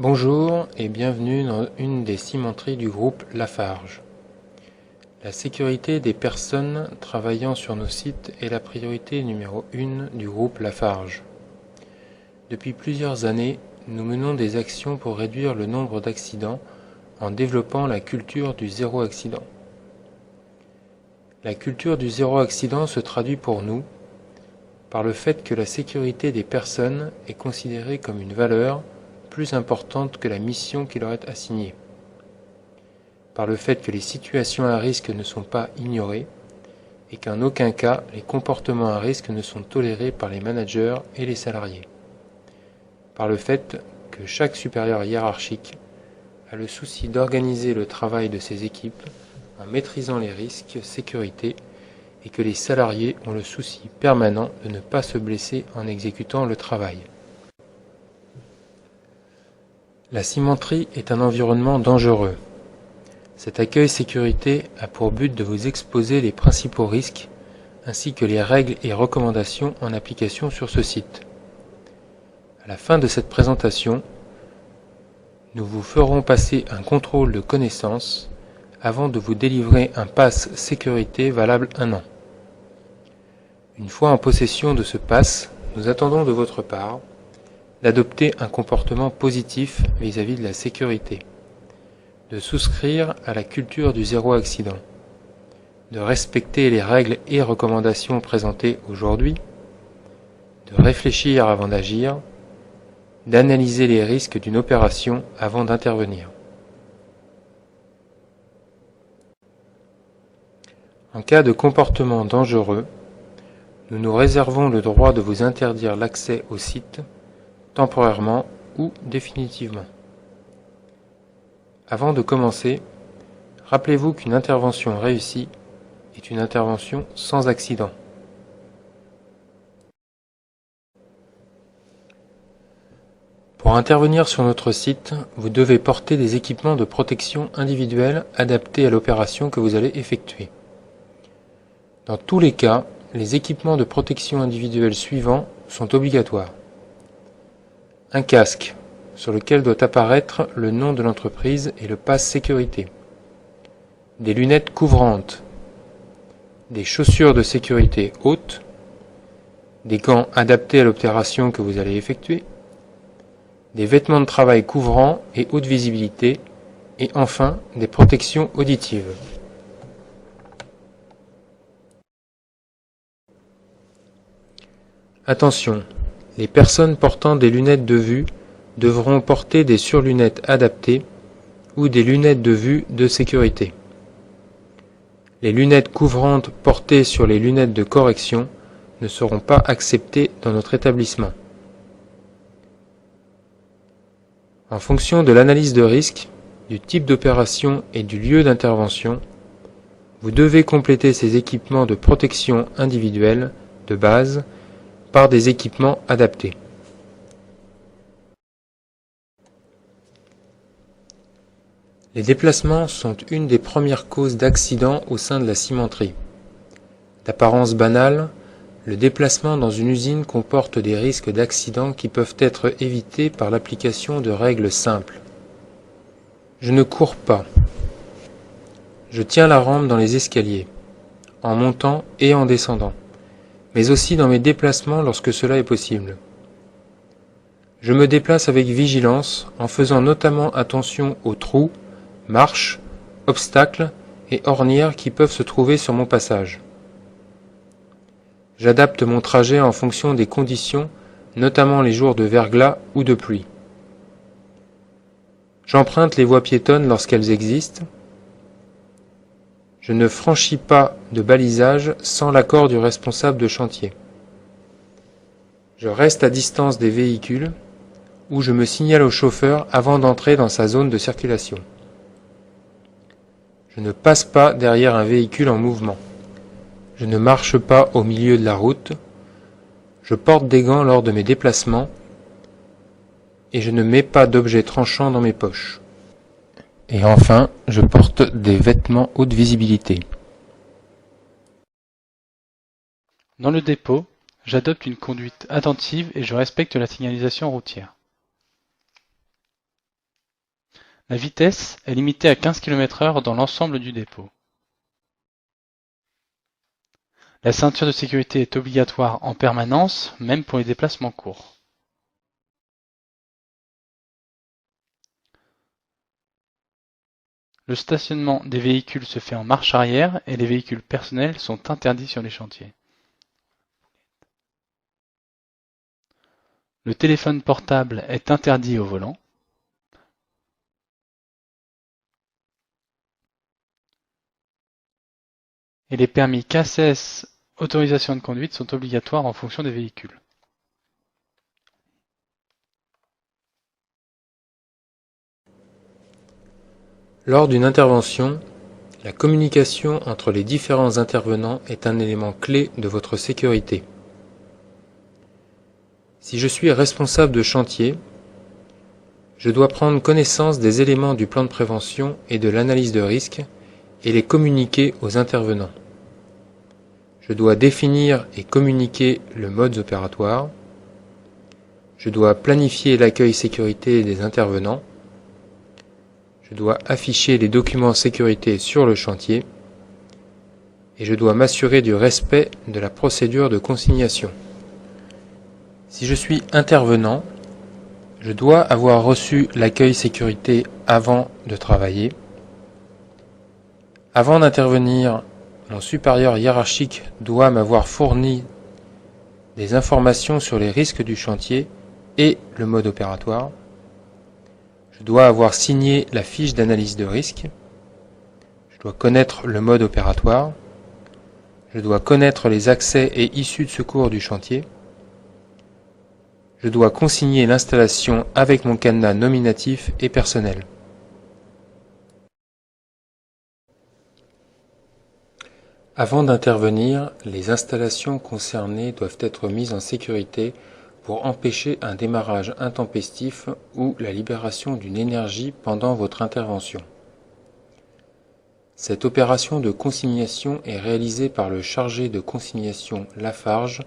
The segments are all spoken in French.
Bonjour et bienvenue dans une des cimenteries du groupe Lafarge. La sécurité des personnes travaillant sur nos sites est la priorité numéro 1 du groupe Lafarge. Depuis plusieurs années, nous menons des actions pour réduire le nombre d'accidents en développant la culture du zéro accident. La culture du zéro accident se traduit pour nous par le fait que la sécurité des personnes est considérée comme une valeur plus importante que la mission qui leur est assignée, par le fait que les situations à risque ne sont pas ignorées et qu'en aucun cas les comportements à risque ne sont tolérés par les managers et les salariés, par le fait que chaque supérieur hiérarchique a le souci d'organiser le travail de ses équipes en maîtrisant les risques sécurité et que les salariés ont le souci permanent de ne pas se blesser en exécutant le travail. La cimenterie est un environnement dangereux. Cet accueil sécurité a pour but de vous exposer les principaux risques ainsi que les règles et recommandations en application sur ce site. À la fin de cette présentation, nous vous ferons passer un contrôle de connaissances avant de vous délivrer un pass sécurité valable 1 an. Une fois en possession de ce pass, nous attendons de votre part d'adopter un comportement positif vis-à-vis de la sécurité, de souscrire à la culture du zéro accident, de respecter les règles et recommandations présentées aujourd'hui, de réfléchir avant d'agir, d'analyser les risques d'une opération avant d'intervenir. En cas de comportement dangereux, nous nous réservons le droit de vous interdire l'accès au site temporairement ou définitivement. Avant de commencer, rappelez-vous qu'une intervention réussie est une intervention sans accident. Pour intervenir sur notre site, vous devez porter des équipements de protection individuelle adaptés à l'opération que vous allez effectuer. Dans tous les cas, les équipements de protection individuelle suivants sont obligatoires. Un casque, sur lequel doit apparaître le nom de l'entreprise et le pass sécurité. Des lunettes couvrantes. Des chaussures de sécurité hautes. Des gants adaptés à l'opération que vous allez effectuer. Des vêtements de travail couvrants et haute visibilité. Et enfin, des protections auditives. Attention, les personnes portant des lunettes de vue devront porter des surlunettes adaptées ou des lunettes de vue de sécurité. Les lunettes couvrantes portées sur les lunettes de correction ne seront pas acceptées dans notre établissement. En fonction de l'analyse de risque, du type d'opération et du lieu d'intervention, vous devez compléter ces équipements de protection individuelle de base par des équipements adaptés. Les déplacements sont une des premières causes d'accidents au sein de la cimenterie. D'apparence banale, le déplacement dans une usine comporte des risques d'accident qui peuvent être évités par l'application de règles simples. Je ne cours pas. Je tiens la rampe dans les escaliers, en montant et en descendant, mais aussi dans mes déplacements lorsque cela est possible. Je me déplace avec vigilance en faisant notamment attention aux trous, marches, obstacles et ornières qui peuvent se trouver sur mon passage. J'adapte mon trajet en fonction des conditions, notamment les jours de verglas ou de pluie. J'emprunte les voies piétonnes lorsqu'elles existent. Je ne franchis pas de balisage sans l'accord du responsable de chantier. Je reste à distance des véhicules ou je me signale au chauffeur avant d'entrer dans sa zone de circulation. Je ne passe pas derrière un véhicule en mouvement. Je ne marche pas au milieu de la route. Je porte des gants lors de mes déplacements et je ne mets pas d'objets tranchants dans mes poches. Et enfin, je porte des vêtements haute visibilité. Dans le dépôt, j'adopte une conduite attentive et je respecte la signalisation routière. La vitesse est limitée à 15 km/h dans l'ensemble du dépôt. La ceinture de sécurité est obligatoire en permanence, même pour les déplacements courts. Le stationnement des véhicules se fait en marche arrière et les véhicules personnels sont interdits sur les chantiers. Le téléphone portable est interdit au volant. Et les permis CACES autorisation de conduite sont obligatoires en fonction des véhicules. Lors d'une intervention, la communication entre les différents intervenants est un élément clé de votre sécurité. Si je suis responsable de chantier, je dois prendre connaissance des éléments du plan de prévention et de l'analyse de risque et les communiquer aux intervenants. Je dois définir et communiquer le mode opératoire. Je dois planifier l'accueil sécurité des intervenants. Je dois afficher les documents sécurité sur le chantier. Et je dois m'assurer du respect de la procédure de consignation. Si je suis intervenant, je dois avoir reçu l'accueil sécurité avant de travailler. Avant d'intervenir, mon supérieur hiérarchique doit m'avoir fourni des informations sur les risques du chantier et le mode opératoire. Je dois avoir signé la fiche d'analyse de risque. Je dois connaître le mode opératoire. Je dois connaître les accès et issues de secours du chantier. Je dois consigner l'installation avec mon cadenas nominatif et personnel. Avant d'intervenir, les installations concernées doivent être mises en sécurité pour empêcher un démarrage intempestif ou la libération d'une énergie pendant votre intervention. Cette opération de consignation est réalisée par le chargé de consignation Lafarge,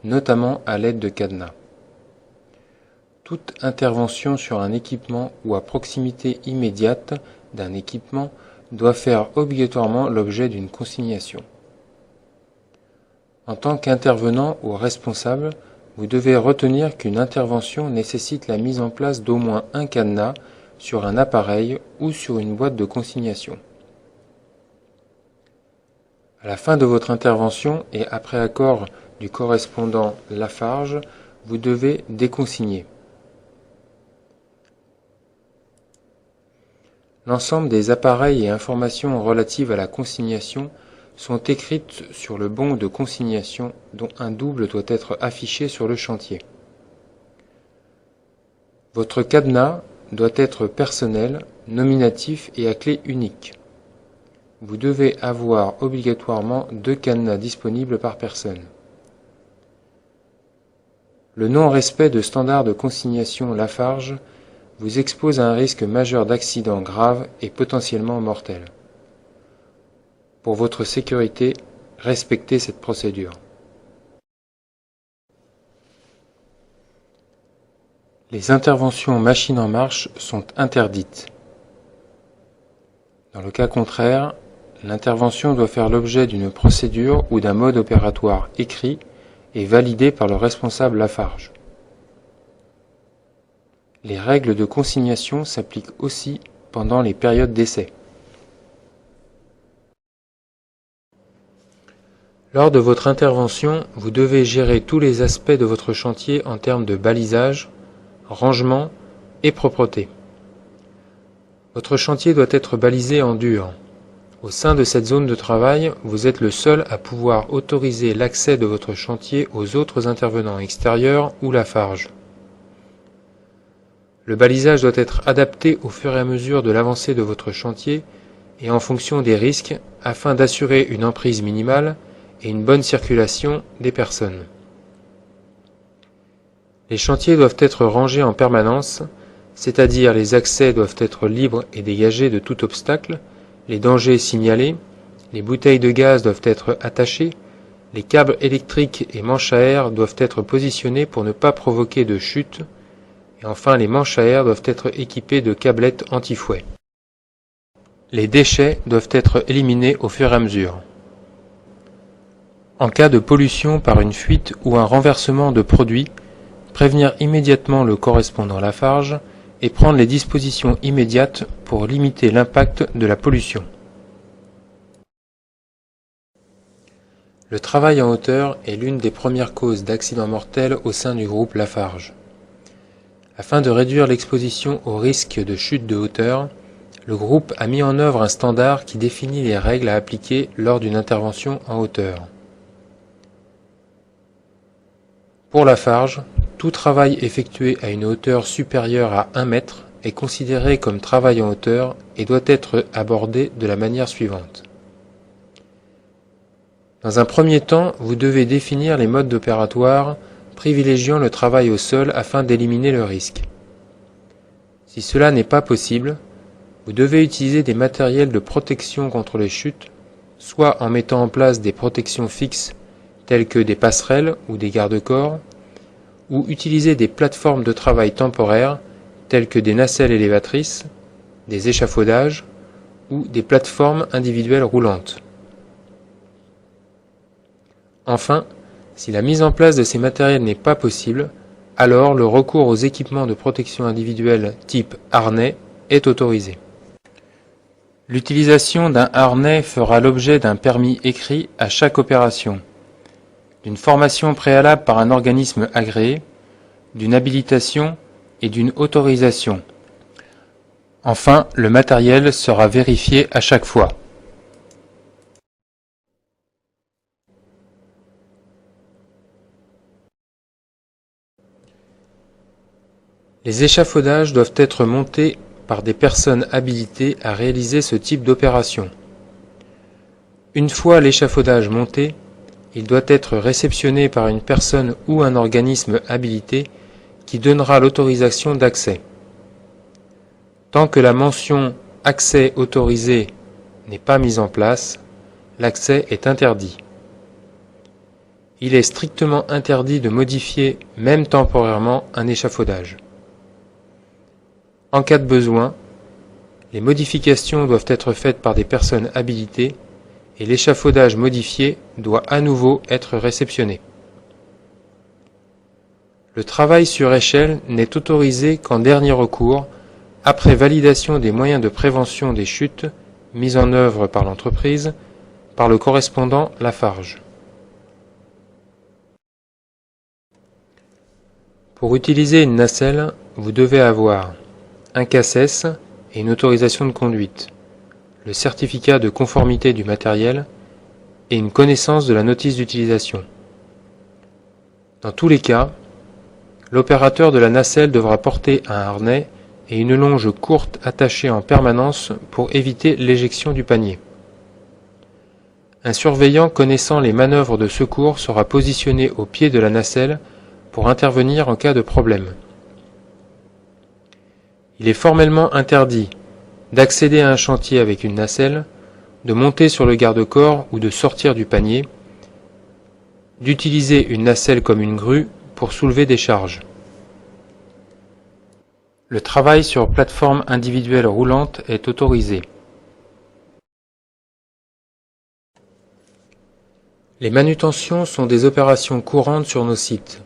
notamment à l'aide de cadenas. Toute intervention sur un équipement ou à proximité immédiate d'un équipement doit faire obligatoirement l'objet d'une consignation. En tant qu'intervenant ou responsable, vous devez retenir qu'une intervention nécessite la mise en place d'au moins un cadenas sur un appareil ou sur une boîte de consignation. À la fin de votre intervention et après accord du correspondant Lafarge, vous devez déconsigner. L'ensemble des appareils et informations relatives à la consignation sont écrites sur le bon de consignation dont un double doit être affiché sur le chantier. Votre cadenas doit être personnel, nominatif et à clé unique. Vous devez avoir obligatoirement 2 cadenas disponibles par personne. Le non-respect de standards de consignation Lafarge vous expose à un risque majeur d'accident grave et potentiellement mortel. Pour votre sécurité, respectez cette procédure. Les interventions machines en marche sont interdites. Dans le cas contraire, l'intervention doit faire l'objet d'une procédure ou d'un mode opératoire écrit et validé par le responsable Lafarge. Les règles de consignation s'appliquent aussi pendant les périodes d'essai. Lors de votre intervention, vous devez gérer tous les aspects de votre chantier en termes de balisage, rangement et propreté. Votre chantier doit être balisé en dur. Au sein de cette zone de travail, vous êtes le seul à pouvoir autoriser l'accès de votre chantier aux autres intervenants extérieurs ou Lafarge. Le balisage doit être adapté au fur et à mesure de l'avancée de votre chantier et en fonction des risques afin d'assurer une emprise minimale et une bonne circulation des personnes. Les chantiers doivent être rangés en permanence, c'est-à-dire les accès doivent être libres et dégagés de tout obstacle, les dangers signalés, les bouteilles de gaz doivent être attachées, les câbles électriques et manches à air doivent être positionnés pour ne pas provoquer de chute, Et enfin, les manches à air doivent être équipées de câblettes anti-fouet. Les déchets doivent être éliminés au fur et à mesure. En cas de pollution par une fuite ou un renversement de produit, prévenir immédiatement le correspondant Lafarge et prendre les dispositions immédiates pour limiter l'impact de la pollution. Le travail en hauteur est l'une des premières causes d'accidents mortels au sein du groupe Lafarge. Afin de réduire l'exposition au risque de chute de hauteur, le groupe a mis en œuvre un standard qui définit les règles à appliquer lors d'une intervention en hauteur. Pour Lafarge, tout travail effectué à une hauteur supérieure à 1 mètre est considéré comme travail en hauteur et doit être abordé de la manière suivante. Dans un premier temps, vous devez définir les modes opératoires privilégiant le travail au sol afin d'éliminer le risque. Si cela n'est pas possible, vous devez utiliser des matériels de protection contre les chutes, soit en mettant en place des protections fixes telles que des passerelles ou des garde-corps, ou utiliser des plateformes de travail temporaires telles que des nacelles élévatrices, des échafaudages ou des plateformes individuelles roulantes. Enfin, si la mise en place de ces matériels n'est pas possible, alors le recours aux équipements de protection individuelle type harnais est autorisé. L'utilisation d'un harnais fera l'objet d'un permis écrit à chaque opération, d'une formation préalable par un organisme agréé, d'une habilitation et d'une autorisation. Enfin, le matériel sera vérifié à chaque fois. Les échafaudages doivent être montés par des personnes habilitées à réaliser ce type d'opération. Une fois l'échafaudage monté, il doit être réceptionné par une personne ou un organisme habilité qui donnera l'autorisation d'accès. Tant que la mention « accès autorisé » n'est pas mise en place, l'accès est interdit. Il est strictement interdit de modifier, même temporairement, un échafaudage. En cas de besoin, les modifications doivent être faites par des personnes habilitées et l'échafaudage modifié doit à nouveau être réceptionné. Le travail sur échelle n'est autorisé qu'en dernier recours, après validation des moyens de prévention des chutes mis en œuvre par l'entreprise, par le correspondant Lafarge. Pour utiliser une nacelle, vous devez avoir un CACES et une autorisation de conduite, le certificat de conformité du matériel et une connaissance de la notice d'utilisation. Dans tous les cas, l'opérateur de la nacelle devra porter un harnais et une longe courte attachée en permanence pour éviter l'éjection du panier. Un surveillant connaissant les manœuvres de secours sera positionné au pied de la nacelle pour intervenir en cas de problème. Il est formellement interdit d'accéder à un chantier avec une nacelle, de monter sur le garde-corps ou de sortir du panier, d'utiliser une nacelle comme une grue pour soulever des charges. Le travail sur plateforme individuelle roulante est autorisé. Les manutentions sont des opérations courantes sur nos sites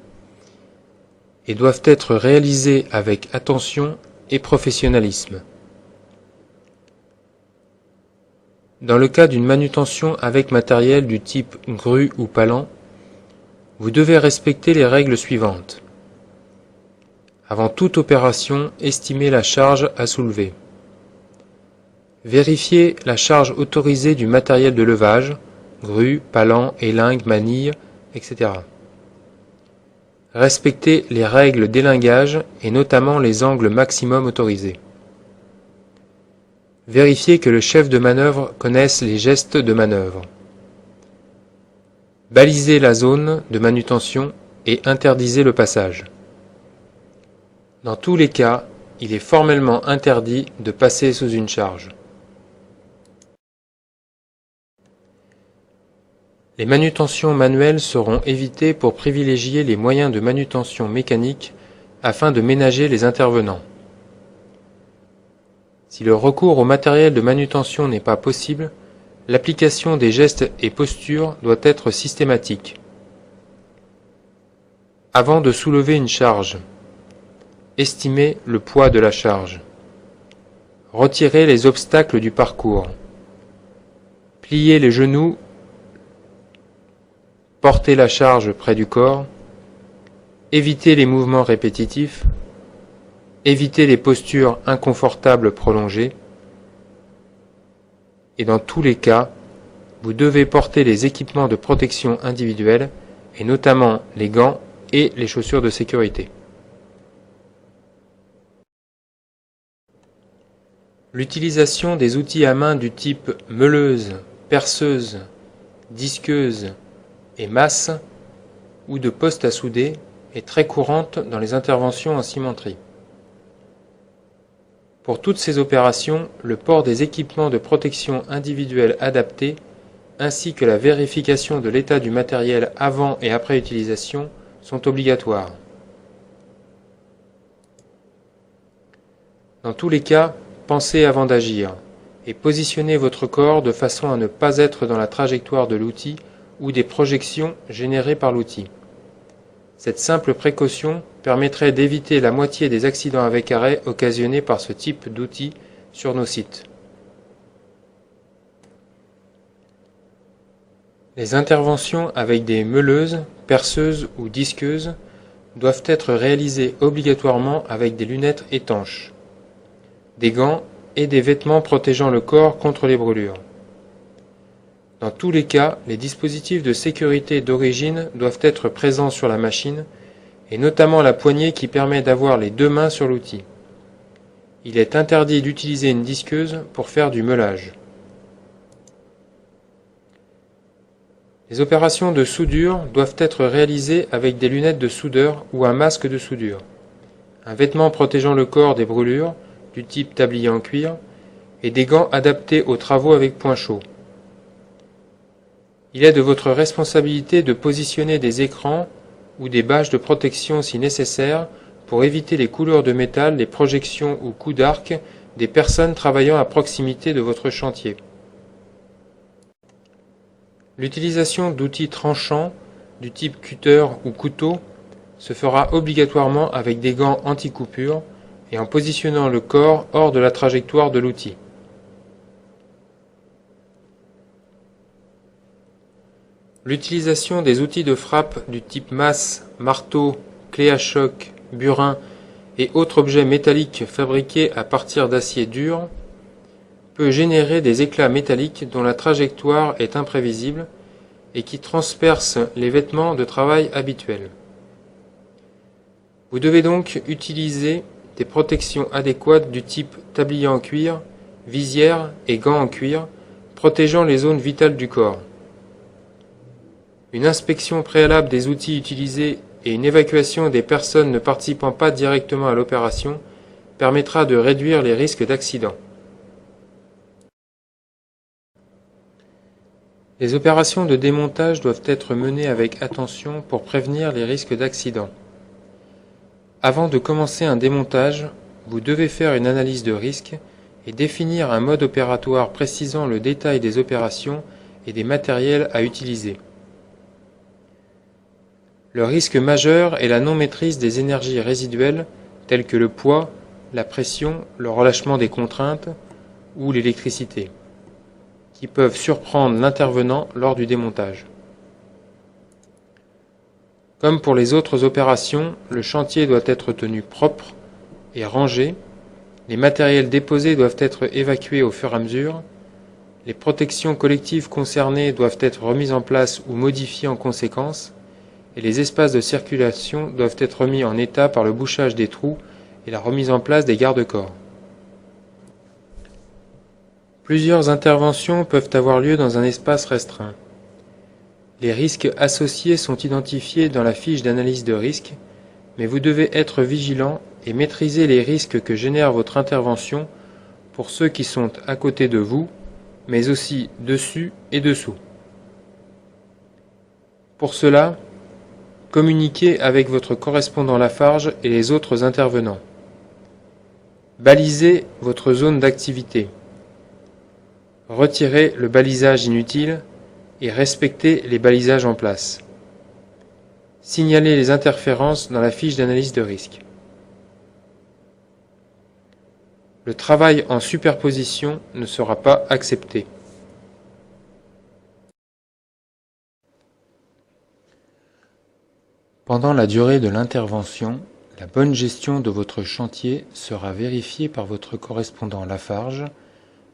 et doivent être réalisées avec attention et professionnalisme. Dans le cas d'une manutention avec matériel du type grue ou palan, vous devez respecter les règles suivantes. Avant toute opération, estimez la charge à soulever. Vérifiez la charge autorisée du matériel de levage, grue, palan, élingue, manille, etc. Respectez les règles d'élingage et notamment les angles maximum autorisés. Vérifiez que le chef de manœuvre connaisse les gestes de manœuvre. Balisez la zone de manutention et interdisez le passage. Dans tous les cas, il est formellement interdit de passer sous une charge. Les manutentions manuelles seront évitées pour privilégier les moyens de manutention mécanique afin de ménager les intervenants. Si le recours au matériel de manutention n'est pas possible, l'application des gestes et postures doit être systématique. Avant de soulever une charge, estimez le poids de la charge. Retirez les obstacles du parcours. Pliez les genoux. Portez la charge près du corps. Évitez les mouvements répétitifs. Évitez les postures inconfortables prolongées. Et dans tous les cas, vous devez porter les équipements de protection individuelle, et notamment les gants et les chaussures de sécurité. L'utilisation des outils à main du type meuleuse, perceuse, disqueuse et masse ou de poste à souder est très courante dans les interventions en cimenterie. Pour toutes ces opérations, le port des équipements de protection individuelle adaptés ainsi que la vérification de l'état du matériel avant et après utilisation sont obligatoires. Dans tous les cas, pensez avant d'agir et positionnez votre corps de façon à ne pas être dans la trajectoire de l'outil ou des projections générées par l'outil. Cette simple précaution permettrait d'éviter la moitié des accidents avec arrêt occasionnés par ce type d'outil sur nos sites. Les interventions avec des meuleuses, perceuses ou disqueuses doivent être réalisées obligatoirement avec des lunettes étanches, des gants et des vêtements protégeant le corps contre les brûlures. Dans tous les cas, les dispositifs de sécurité d'origine doivent être présents sur la machine, et notamment la poignée qui permet d'avoir les deux mains sur l'outil. Il est interdit d'utiliser une disqueuse pour faire du meulage. Les opérations de soudure doivent être réalisées avec des lunettes de soudeur ou un masque de soudure, un vêtement protégeant le corps des brûlures, du type tablier en cuir, et des gants adaptés aux travaux avec point chaud. Il est de votre responsabilité de positionner des écrans ou des bâches de protection si nécessaire pour éviter les couleurs de métal, les projections ou coups d'arc des personnes travaillant à proximité de votre chantier. L'utilisation d'outils tranchants du type cutter ou couteau se fera obligatoirement avec des gants anti-coupure et en positionnant le corps hors de la trajectoire de l'outil. L'utilisation des outils de frappe du type masse, marteau, clé à choc, burin et autres objets métalliques fabriqués à partir d'acier dur peut générer des éclats métalliques dont la trajectoire est imprévisible et qui transpercent les vêtements de travail habituels. Vous devez donc utiliser des protections adéquates du type tablier en cuir, visière et gants en cuir, protégeant les zones vitales du corps. Une inspection préalable des outils utilisés et une évacuation des personnes ne participant pas directement à l'opération permettra de réduire les risques d'accident. Les opérations de démontage doivent être menées avec attention pour prévenir les risques d'accident. Avant de commencer un démontage, vous devez faire une analyse de risque et définir un mode opératoire précisant le détail des opérations et des matériels à utiliser. Le risque majeur est la non-maîtrise des énergies résiduelles telles que le poids, la pression, le relâchement des contraintes ou l'électricité, qui peuvent surprendre l'intervenant lors du démontage. Comme pour les autres opérations, le chantier doit être tenu propre et rangé, les matériels déposés doivent être évacués au fur et à mesure, les protections collectives concernées doivent être remises en place ou modifiées en conséquence, et les espaces de circulation doivent être remis en état par le bouchage des trous et la remise en place des garde-corps. Plusieurs interventions peuvent avoir lieu dans un espace restreint. Les risques associés sont identifiés dans la fiche d'analyse de risque, mais vous devez être vigilant et maîtriser les risques que génère votre intervention pour ceux qui sont à côté de vous, mais aussi dessus et dessous. Pour cela, Communiquez avec votre correspondant Lafarge et les autres intervenants. Balisez votre zone d'activité. Retirez le balisage inutile et respectez les balisages en place. Signalez les interférences dans la fiche d'analyse de risque. Le travail en superposition ne sera pas accepté. Pendant la durée de l'intervention, la bonne gestion de votre chantier sera vérifiée par votre correspondant Lafarge,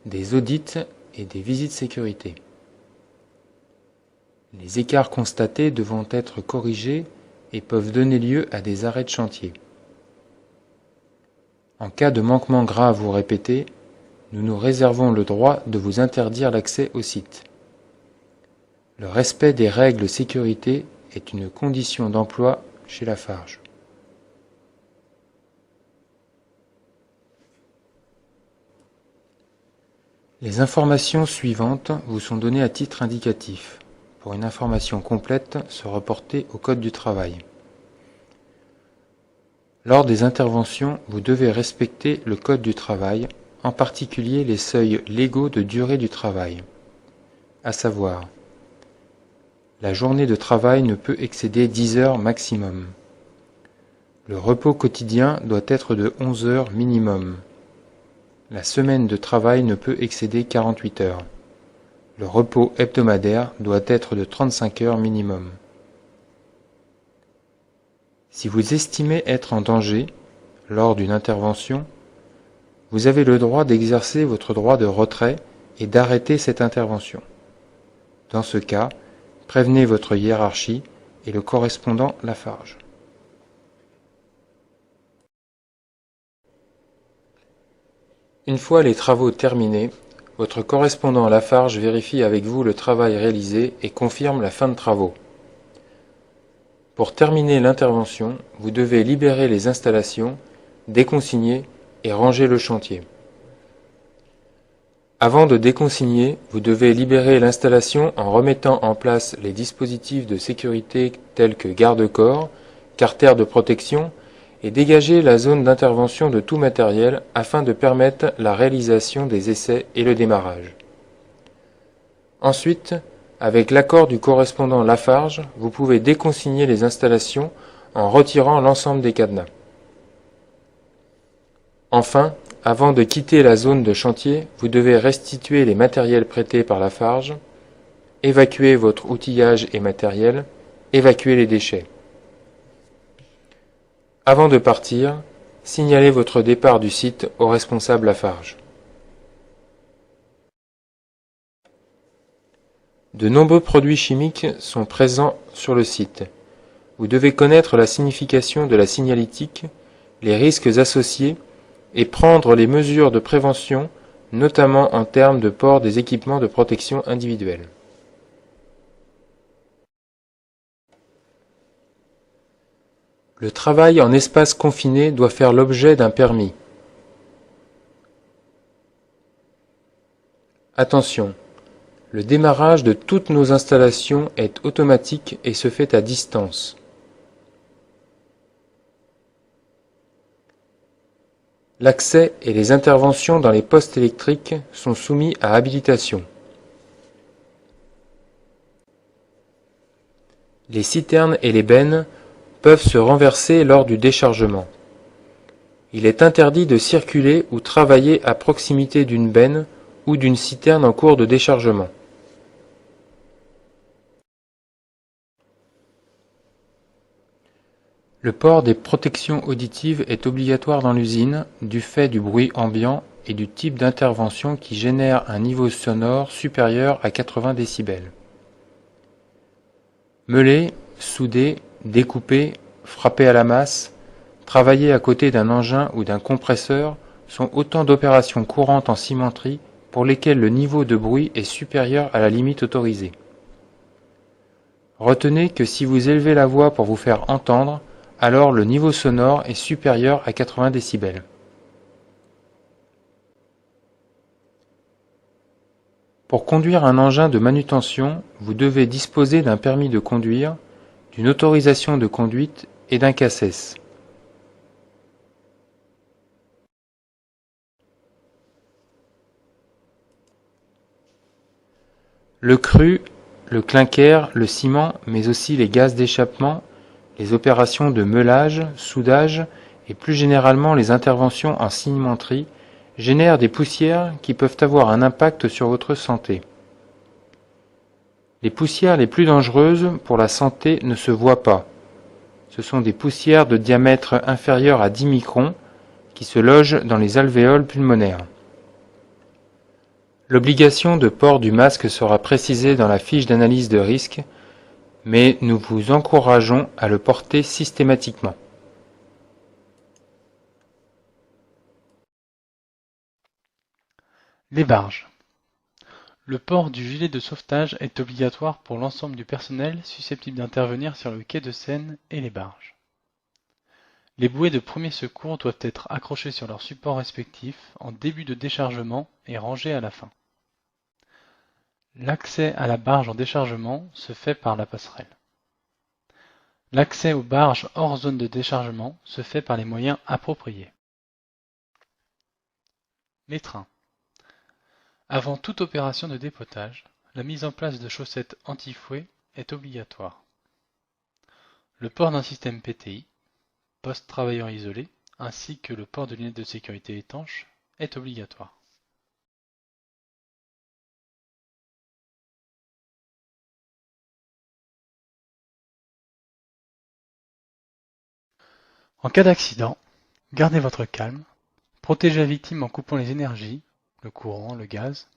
des audits et des visites sécurité. Les écarts constatés devront être corrigés et peuvent donner lieu à des arrêts de chantier. En cas de manquement grave ou répété, nous nous réservons le droit de vous interdire l'accès au site. Le respect des règles sécurité est une condition d'emploi chez Lafarge. Les informations suivantes vous sont données à titre indicatif. Pour une information complète, se reporter au Code du travail. Lors des interventions, vous devez respecter le Code du travail, en particulier les seuils légaux de durée du travail, à savoir la journée de travail ne peut excéder 10 heures maximum. Le repos quotidien doit être de 11 heures minimum. La semaine de travail ne peut excéder 48 heures. Le repos hebdomadaire doit être de 35 heures minimum. Si vous estimez être en danger lors d'une intervention, vous avez le droit d'exercer votre droit de retrait et d'arrêter cette intervention. Dans ce cas, prévenez votre hiérarchie et le correspondant Lafarge. Une fois les travaux terminés, votre correspondant Lafarge vérifie avec vous le travail réalisé et confirme la fin de travaux. Pour terminer l'intervention, vous devez libérer les installations, déconsigner et ranger le chantier. Avant de déconsigner, vous devez libérer l'installation en remettant en place les dispositifs de sécurité tels que garde-corps, carters de protection et dégager la zone d'intervention de tout matériel afin de permettre la réalisation des essais et le démarrage. Ensuite, avec l'accord du correspondant Lafarge, vous pouvez déconsigner les installations en retirant l'ensemble des cadenas. Enfin, avant de quitter la zone de chantier, vous devez restituer les matériels prêtés par Lafarge, évacuer votre outillage et matériel, évacuer les déchets. Avant de partir, signalez votre départ du site au responsable Lafarge. De nombreux produits chimiques sont présents sur le site. Vous devez connaître la signification de la signalétique, les risques associés et prendre les mesures de prévention, notamment en termes de port des équipements de protection individuelle. Le travail en espace confiné doit faire l'objet d'un permis. Attention, le démarrage de toutes nos installations est automatique et se fait à distance. L'accès et les interventions dans les postes électriques sont soumis à habilitation. Les citernes et les bennes peuvent se renverser lors du déchargement. Il est interdit de circuler ou travailler à proximité d'une benne ou d'une citerne en cours de déchargement. Le port des protections auditives est obligatoire dans l'usine du fait du bruit ambiant et du type d'intervention qui génère un niveau sonore supérieur à 80 décibels. Meuler, souder, découper, frapper à la masse, travailler à côté d'un engin ou d'un compresseur sont autant d'opérations courantes en cimenterie pour lesquelles le niveau de bruit est supérieur à la limite autorisée. Retenez que si vous élevez la voix pour vous faire entendre, alors le niveau sonore est supérieur à 80 décibels. Pour conduire un engin de manutention, vous devez disposer d'un permis de conduire, d'une autorisation de conduite et d'un CACES. Le cru, le clinker, le ciment, mais aussi les gaz d'échappement, les opérations de meulage, soudage et plus généralement les interventions en cimenterie génèrent des poussières qui peuvent avoir un impact sur votre santé. Les poussières les plus dangereuses pour la santé ne se voient pas. Ce sont des poussières de diamètre inférieur à 10 microns qui se logent dans les alvéoles pulmonaires. L'obligation de port du masque sera précisée dans la fiche d'analyse de risque, mais nous vous encourageons à le porter systématiquement. Les barges. Le port du gilet de sauvetage est obligatoire pour l'ensemble du personnel susceptible d'intervenir sur le quai de Seine et les barges. Les bouées de premier secours doivent être accrochées sur leurs supports respectifs en début de déchargement et rangées à la fin. L'accès à la barge en déchargement se fait par la passerelle. L'accès aux barges hors zone de déchargement se fait par les moyens appropriés. Les trains. Avant toute opération de dépotage, la mise en place de chaussettes anti-fouet est obligatoire. Le port d'un système PTI, poste travailleur isolé, ainsi que le port de lunettes de sécurité étanches est obligatoire. En cas d'accident, gardez votre calme, protégez la victime en coupant les énergies, le courant, le gaz.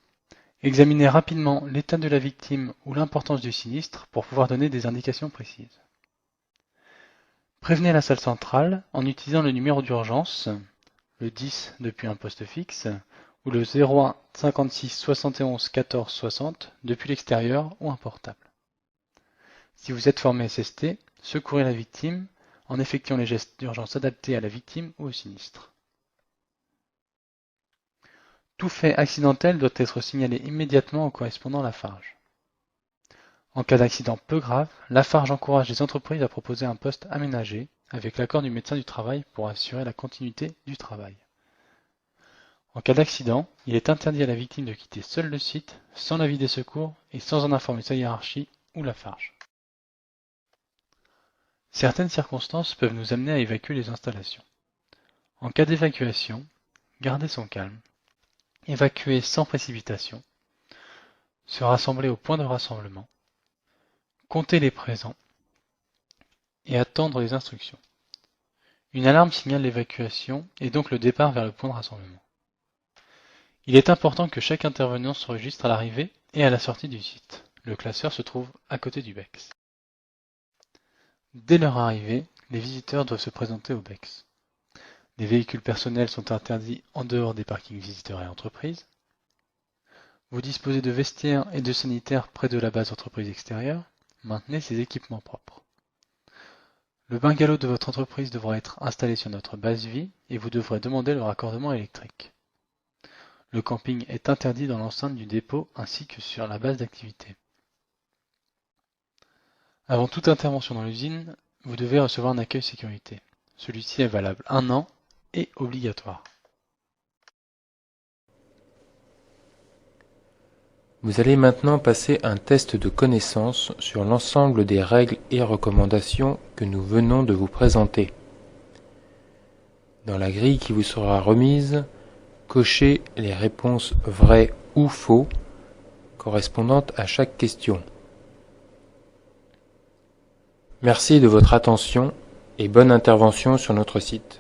Examinez rapidement l'état de la victime ou l'importance du sinistre pour pouvoir donner des indications précises. Prévenez la salle centrale en utilisant le numéro d'urgence, le 10 depuis un poste fixe, ou le 01 56 71 14 60 depuis l'extérieur ou un portable. Si vous êtes formé SST, secourez la victime en effectuant les gestes d'urgence adaptés à la victime ou au sinistre. Tout fait accidentel doit être signalé immédiatement au correspondant Lafarge. En cas d'accident peu grave, Lafarge encourage les entreprises à proposer un poste aménagé avec l'accord du médecin du travail pour assurer la continuité du travail. En cas d'accident, il est interdit à la victime de quitter seule le site, sans l'avis des secours et sans en informer sa hiérarchie ou Lafarge. Certaines circonstances peuvent nous amener à évacuer les installations. En cas d'évacuation, gardez son calme, évacuer sans précipitation, se rassembler au point de rassemblement, compter les présents et attendre les instructions. Une alarme signale l'évacuation et donc le départ vers le point de rassemblement. Il est important que chaque intervenant se registre à l'arrivée et à la sortie du site. Le classeur se trouve à côté du BEX. Dès leur arrivée, les visiteurs doivent se présenter au BEX. Les véhicules personnels sont interdits en dehors des parkings visiteurs et entreprises. Vous disposez de vestiaires et de sanitaires près de la base entreprise extérieure. Maintenez ces équipements propres. Le bungalow de votre entreprise devra être installé sur notre base vie et vous devrez demander le raccordement électrique. Le camping est interdit dans l'enceinte du dépôt ainsi que sur la base d'activité. Avant toute intervention dans l'usine, vous devez recevoir un accueil sécurité. Celui-ci est valable 1 an et obligatoire. Vous allez maintenant passer un test de connaissance sur l'ensemble des règles et recommandations que nous venons de vous présenter. Dans la grille qui vous sera remise, cochez les réponses vraies ou faux correspondantes à chaque question. Merci de votre attention et bonne intervention sur notre site.